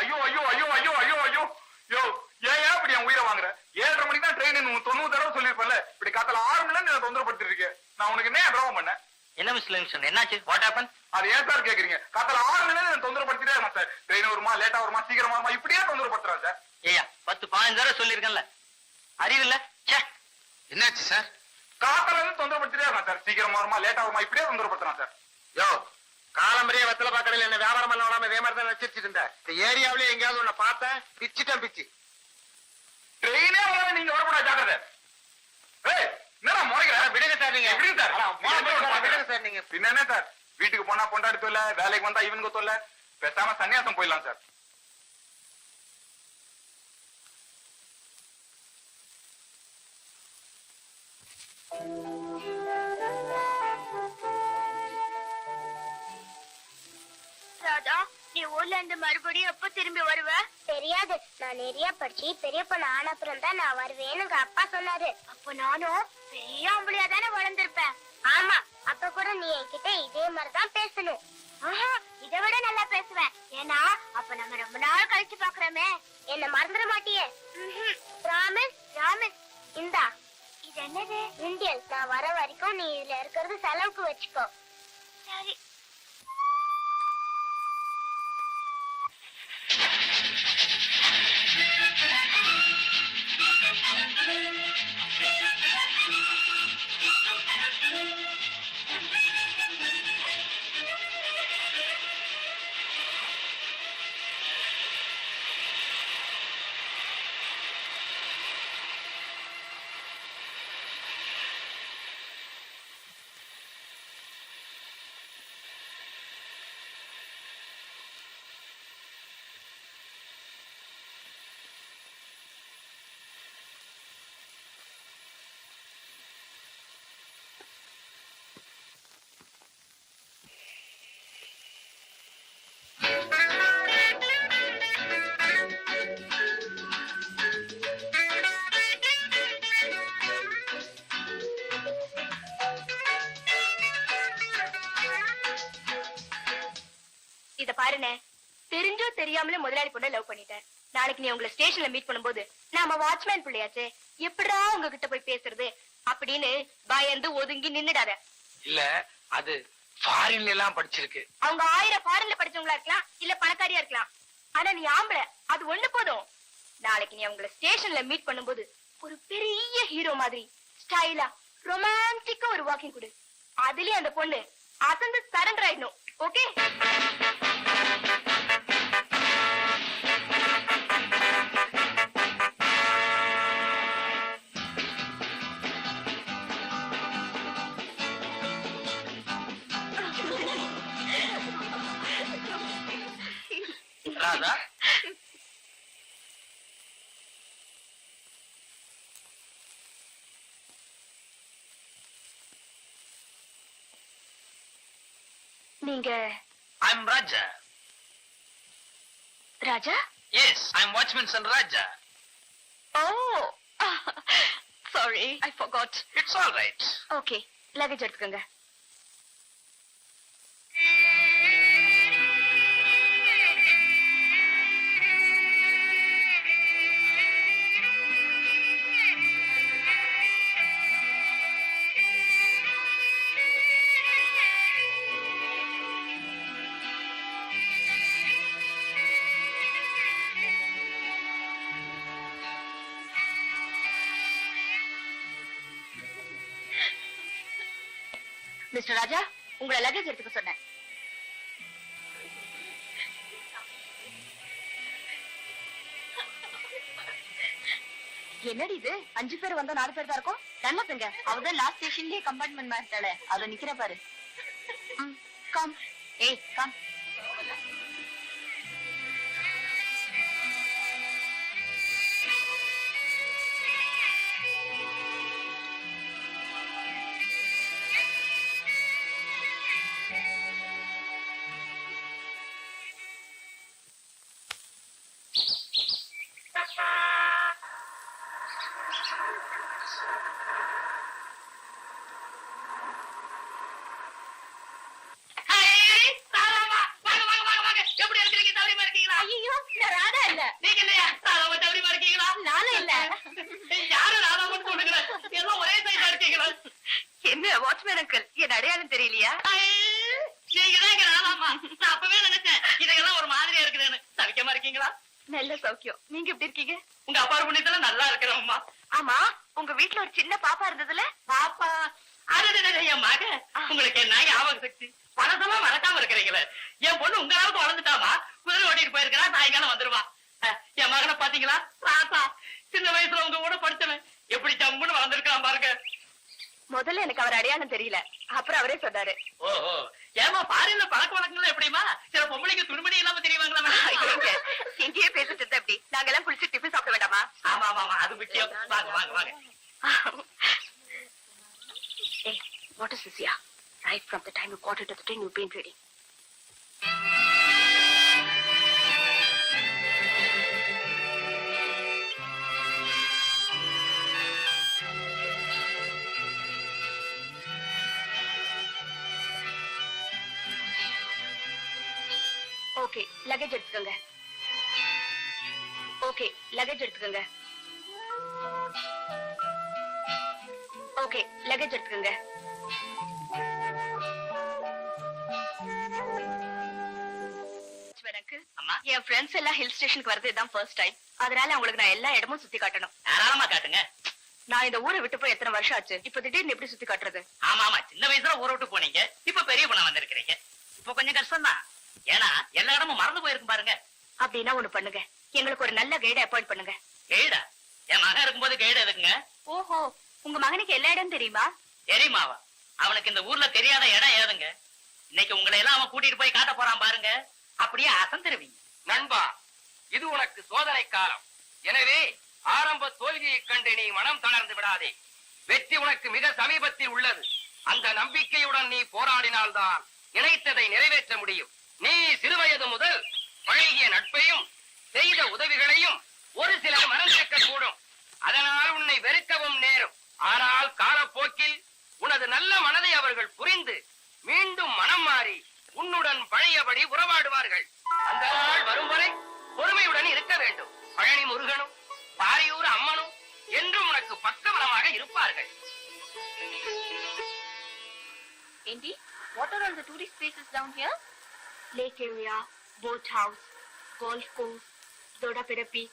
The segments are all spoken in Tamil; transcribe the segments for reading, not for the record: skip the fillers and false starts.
ஐயோ ஐயோ ஐயோ ஐயோ ஐயோ ஐயோ யோ ஏன் இப்படி என் உயிரை வாங்குற? 7:30 மணிக்கு தான் ட்ரெயின் 90 தடவை சொல்லிருப்பேன்ல. இப்படி காத்தல 6 மணி நேரம் தொந்தரப்படுத்திட்டு இருக்கேன். நான் உனக்கு என்ன துரோகம் பண்ணேன்? என்ன மிஸ்டர் லிங்ஸ்டன், என்னாச்சு? What happen? அது ஏன் சார் கேக்குறீங்க? காத்தல 6 மணி நேரம் தொந்தரப்படுத்திட்டே இருக்கேன் சார். ட்ரெயின் வருமா, லேட்டா வருமா, சீக்கிரமா வருமா, இப்படியே தொந்தரப்படுத்துறேன் சார். ஏயா 10-15 தடவை சொல்லிருக்கேன்ல, அறிவில்ல? என்னாச்சு சார்? காத்தல இருந்து தொந்தரப்படுத்திட்டே இருக்கேன் சார். சீக்கிரமா வருமா, லேட்டா வருமா, இப்படியே தொந்தரப்படுத்துறேன் சார். யோ, காலம்பரிய வெத்தலை பாக்கடையில என்ன வியாபாரம் பண்ண விடாம இதே மாதிரி தான் வச்சிருச்சுட்டு இருந்த. இந்த ஏரியாவிலே எங்கேயாவது உன்னை பார்த்தேன், பிச்சுட்டேன் பிச்சு. ட்ரெயினே வராம நீங்க வரக்கூடாது, ஜாக்கிரதை. ஏய், என்னடா முறைக்கிற? விடுங்க சார், நீங்க எப்படிங்க சார்? விடுங்க சார். நீங்க பின்ன என்ன சார், வீட்டுக்கு போனா பொண்டாடி தொல்ல, வேலைக்கு வந்தா இவனுக்கு தொல்ல. பேசாம சன்னியாசம் போயிடலாம் சார். ராதா, நீ ஊர்ல இருந்து மறுபடியும் எப்ப திரும்பி வருவ? தெரியாது. நான் நிறைய படிச்சு பெரிய பொண்ணு ஆன அப்புறம் தான் நான் வருவேன்னு எங்க அப்பா சொன்னாரு. அப்ப நானும் பெரிய ஆம்பளையா தானே வளர்ந்திருப்பேன். ஆமா, அப்ப கூட நீ என்கிட்ட இதே மாதிரிதான் பேசணும். இதை விட நல்லா பேசுவேன். ஏன்னா அப்ப நம்ம ரொம்ப நாள் கழிச்சு பாக்குறோமே. என்ன மறந்துட மாட்டியே? பிராமிஸ். பிராமிஸ். இந்தா, இது என்னது? இந்தியன். நான் வர வரைக்கும் நீ இதுல இருக்கிறது செலவுக்கு வச்சுக்கோ. சரி. இத பாருனே, தெரிஞ்சோ தெரியாமலே முதலாளி பொண்ணை லவ் பண்ணிட்டேன். நாளைக்கு நீ உங்களை ஸ்டேஷன்ல மீட் பண்ணும்போது நாம வாட்ச்மேன் பிள்ளையாச்சே, எப்படா உங்ககிட்ட போய் பேசுறது அப்படின்னு பயந்து ஒதுங்கி நின்னுடாத. இல்ல, அது ஃபாரின்ல எல்லாம் படிச்சிருக்கு. அவங்க 1000 ஃபாரின்ல படிச்சவங்களா இருக்கலாம், இல்ல பணக்காரியா இருக்கலாம். ஆனா நீ ஆம்பளை, அது ஒண்ணு போதும். நாளைக்கு நீ உங்களை ஸ்டேஷன்ல மீட் பண்ணும்போது ஒரு பெரிய ஹீரோ மாதிரி ஸ்டைலா ரொமான்டிக்கா ஒரு வாக்கிங் கொடு. அதுலயே அந்த பொண்ணு அசந்து சரண்டர் ஆயிடணும். ஓகே? ராதா, நீங்க I'm Raja. Raja? Yes, I'm watchman son Raja. Oh, sorry, I forgot. It's all right. Okay, luggage எடுத்துக்கங்க. மிஸ்டர் ராஜா, உங்களை லக்கேஜ் எடுத்துக்க சொன்னேன். என்னடி இது? 5 பேர் வந்தா 4 பேர் தான் இருக்கும். கண்ணத்துங்க, அவதான் லாஸ்ட் ஸ்டேஷன்லயே கம்பார்ட்மெண்ட் மாட்டாளே, அத நிக்கிற பாரு. கம். ஏய், கம். நான் ராதா இல்ல. நீங்க இல்லையா ராதாவை தவறிமா இருக்கீங்களா? நானும் இல்ல. யாரும் ராதா மட்டும் சொல்லுங்க, எல்லாம் ஒரே சைடா இருக்கீங்களா? என்ன வாட்ச்மேன் அங்கிள், என் அடையாளம் தெரியலையா? நீங்க தான் இங்க ராதாமா. நான் அப்பவே நினைச்சேன் இதெல்லாம் ஒரு மாதிரியா இருக்குதுன்னு. சவிக்கமா இருக்கீங்களா? நல்ல சௌக்கியம். நீங்க எப்படி இருக்கீங்க? உங்க அப்பா புண்ணியத்துல நல்லா இருக்கிறோம்மா. ஆமா, உங்க வீட்ல ஒரு சின்ன பாப்பா இருந்ததுல? பாப்பா அது என் மக. உங்களுக்கு என்ன ஞாபக சக்தி, பணத்தெல்லாம் மறக்காம இருக்கிறீங்களே. என் பொண்ணு உங்க அளவுக்கு வளர்ந்துட்டாமா. குதிரை ஓட்டிட்டு போயிருக்கிறா, சாயங்காலம் வந்துருவா. என் மகனை பாத்தீங்களா? ராசா சின்ன வயசுல உங்க கூட படிச்சவன் எப்படி ஜம்முன்னு வளர்ந்துருக்கான் பாருங்க. முதல்ல எனக்கு அவர் அடையாளம் தெரியல, அப்புறம் அவரே சொன்னாரு. ஓஹோ, ஏமா பாரின்ல பழக்க வழக்கங்கள் எப்படிமா? சில பொம்பளைக்கு துணிமணி இல்லாம தெரியுவாங்களா? எங்க இங்கேயே பேசிட்டு இருந்த அப்படி நாங்க எல்லாம் குளிச்சு டிஃபன் சாப்பிட வேண்டாமா? ஆமா ஆமா ஆமா, அது முக்கியம். வாங்க வாங்க வாங்க. Hey, what is this here? Right from the time you got into the train, you've been reading. Okay, luggage எடுத்துக்கோங்க. ஓகே, லக்கேஜ் எடுத்துக்கோங்க. ஓகே, லக்கேஜ் எடுத்துக்கோங்க. அம்மா என் ஃப்ரெண்ட்ஸ் எல்லாம் ஹில் ஸ்டேஷனுக்கு வரது இதான் ஃபர்ஸ்ட் டைம். அதனால உங்களுக்கு நான் எல்லா இடமும் சுத்தி காட்டணும். தாராளமா காட்டுங்க. நான் இந்த ஊரை விட்டு போய் எத்தனை வருஷம் ஆச்சு, இப்ப திடீர்னு எப்படி சுத்தி காட்டுறது? ஆமா ஆமா, சின்ன வயசுல ஊரை விட்டு போனீங்க, இப்ப பெரிய பொண்ணா வந்திருக்கிறீங்க. இப்ப கொஞ்சம் கஷ்டம் தான், ஏன்னா எல்லா இடமும் மறந்து போயிருக்கும் பாருங்க. அப்படின்னா ஒண்ணு பண்ணுங்க, எங்களுக்கு ஒரு நல்ல கைட அப்பாயிண்ட் பண்ணுங்க. கைடா? என் மகன் இருக்கும்போது கைடு எதுக்குங்க? ஓஹோ, உங்க மகனுக்கு எல்லா இடம் தெரியுமா? தெரியுமாவா? அவனுக்கு இந்த ஊர்ல தெரியாத இடம் ஏதுங்க? இன்னைக்கு உங்களை எல்லாம் அவன் கூட்டிட்டு போய் காட்ட போறான் பாருங்க, அப்படியே அசந்துருவீங்க. நண்பா, இது உனக்கு சோதனை காலம். எனவே ஆரம்ப தோல்வியை கண்டு நீ மனம் தளர்ந்து விடாதே. வெற்றி உனக்கு மிக சமீபத்தில் உள்ளது. அந்த நம்பிக்கையுடன் நீ போராடினால்தான் நினைத்ததை நிறைவேற்ற முடியும். நீ சிறுவயது முதல் பழகிய நட்பையும் செய்த உதவிகளையும் ஒரு சிலர் மறந்திருக்க கூடும். அதனால் உன்னை வெறுக்கவும் நேரும். ஆனால் காலப்போக்கில் உனது நல்ல மனதை அவர்கள் புரிந்து மீண்டும் மனம் மாறி உன்னுடன் பழையபடி உறவாடுவார்கள். அந்த நாள் வரும் வரை பொறுமையுடன் இருக்க வேண்டும். பழனி முருகனும் பாரியூர் அம்மனும் என்றும் உனக்கு பக்கபலமாக இருப்பார்கள். Andy, what are all the tourist places down here? Lake area, boat house, golf course, தோடா பிறப்பி,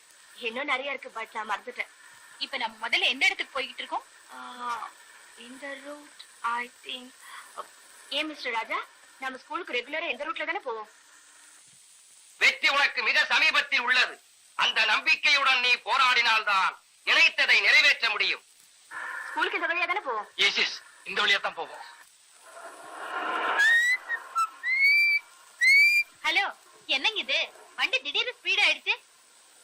இன்னும் நிறைய இருக்கு. பட் நான் மறந்துட்டேன். இப்ப நம்ம முதல்ல எந்த இடத்துக்கு போய்கிட்டு இருக்கோம்? இந்த ரூட் ஐ திங்க். ஏன் மிஸ்டர் ராஜா, நம்ம ஸ்கூலுக்கு ரெகுலரா இந்த ரூட்ல தானே போவோம்? வெற்றி உனக்கு மிக சமீபத்தில் உள்ளது. அந்த நம்பிக்கையுடன் நீ போராடினால்தான் நினைத்ததை நிறைவேற்ற முடியும். ஸ்கூலுக்கு இந்த வழியா தானே போவோம்? எஸ், இந்த வழியா தான் போவோம். ஹலோ, என்னங்க இது வண்டி திடீர்னு ஸ்பீட் ஆயிடுச்சு?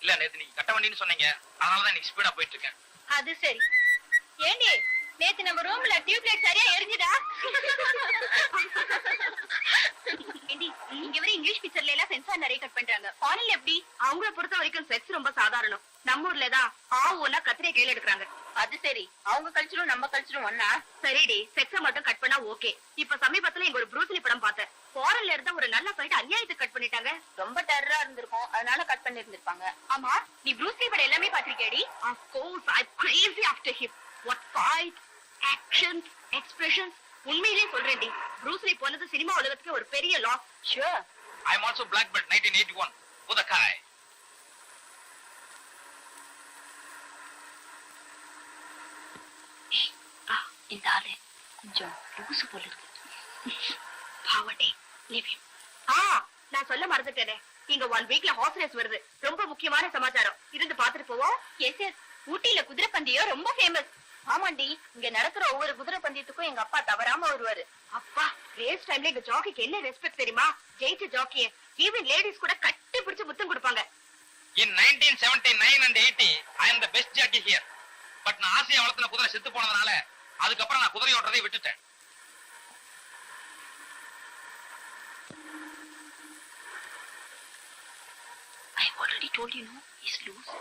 இல்ல, நேத்து நீங்க கட்ட வண்டின்னு சொன்னீங்க, அதனாலதான் இன்னைக்கு ஸ்பீடா போயிட்டு இருக்கேன். அது சரி. ஏண்டி, நேத்து நம்ம ரூம்ல டியூப்லைட் சரியா எரிஞ்சுதா? ஏண்டி, இங்க வரை இங்கிலீஷ் பிக்சர்ல எல்லாம் சென்சார் நிறைய கட் பண்றாங்க. ஃபாரின்ல எப்படி? அவங்கள பொறுத்த வரைக்கும் செக்ஸ் ரொம்ப சாதாரணம். நம்ம ஊர்ல தான் ஆவுன்னா கத்திரியை கையில எடுக்கிறாங்க. அது சரி, அவங்க கல்ச்சரும் நம்ம கல்ச்சரும் ஒண்ணா? சரிடி, செக்ஸ மட்டும் கட் பண்ணா ஓகே. இப்ப சமீபத்துல இங்க ஒரு ப்ரூஸ்லி படம் பார்த்தேன். ஃபாரின்ல இருந்த ஒரு நல்ல ஃபைட் அநியாயத்துக்கு கட் பண்ணிட்டாங்க. ரொம்ப டெரரா இருந்திருக்கும், அதனால கட் பண்ணி இருந்திருப்பாங்க. ஆமா, நீ ப்ரூஸ்லி படம் எல்லாமே பாத்திருக்கியாடி? Of course, I'm crazy after him. What fight, actions, expressions. உண்மையிலேயே சொல்றேன்டி, ப்ரூஸ்லி போனது சினிமா உலகத்துக்கு ஒரு பெரிய loss. Sure. I am also black belt 1981. Budakai. இந்த ஆளு கொஞ்சம் லூசு போல இருக்கு. பாவட்டே, leave him. நான் சொல்ல மறந்துட்டேனே, இங்க 1 வீக்ல ஹார்ஸ் ரேஸ் வருது. ரொம்ப முக்கியமான சமாச்சாரம். இருந்து பாத்துட்டு போவோம். எஸ் எஸ், ஊட்டியில குதிரை பந்தயம் ரொம்ப ஃபேமஸ். ஆமாண்டி, இங்க நடக்கிற ஒவ்வொரு குதிரை பந்தயத்துக்கும் எங்க அப்பா தவறாம வருவாரு. அப்பா, ரேஸ் டைம்ல எங்க ஜாக்கிக்கு என்ன ரெஸ்பெக்ட் தெரியுமா? ஜெயிச்ச ஜாக்கிய ஈவன் லேடிஸ் கூட கட்டி பிடிச்சு முத்தம் கொடுப்பாங்க. In 1979 and 80, I am the best jockey here. But நான் ஆசையா வளர்த்துன குதிரை செத்து போனதுனால அதுக்கப்புறம் நான் குதிரை ஓட்டுறதை விட்டுட்டேன். I already told you, no, he's loose.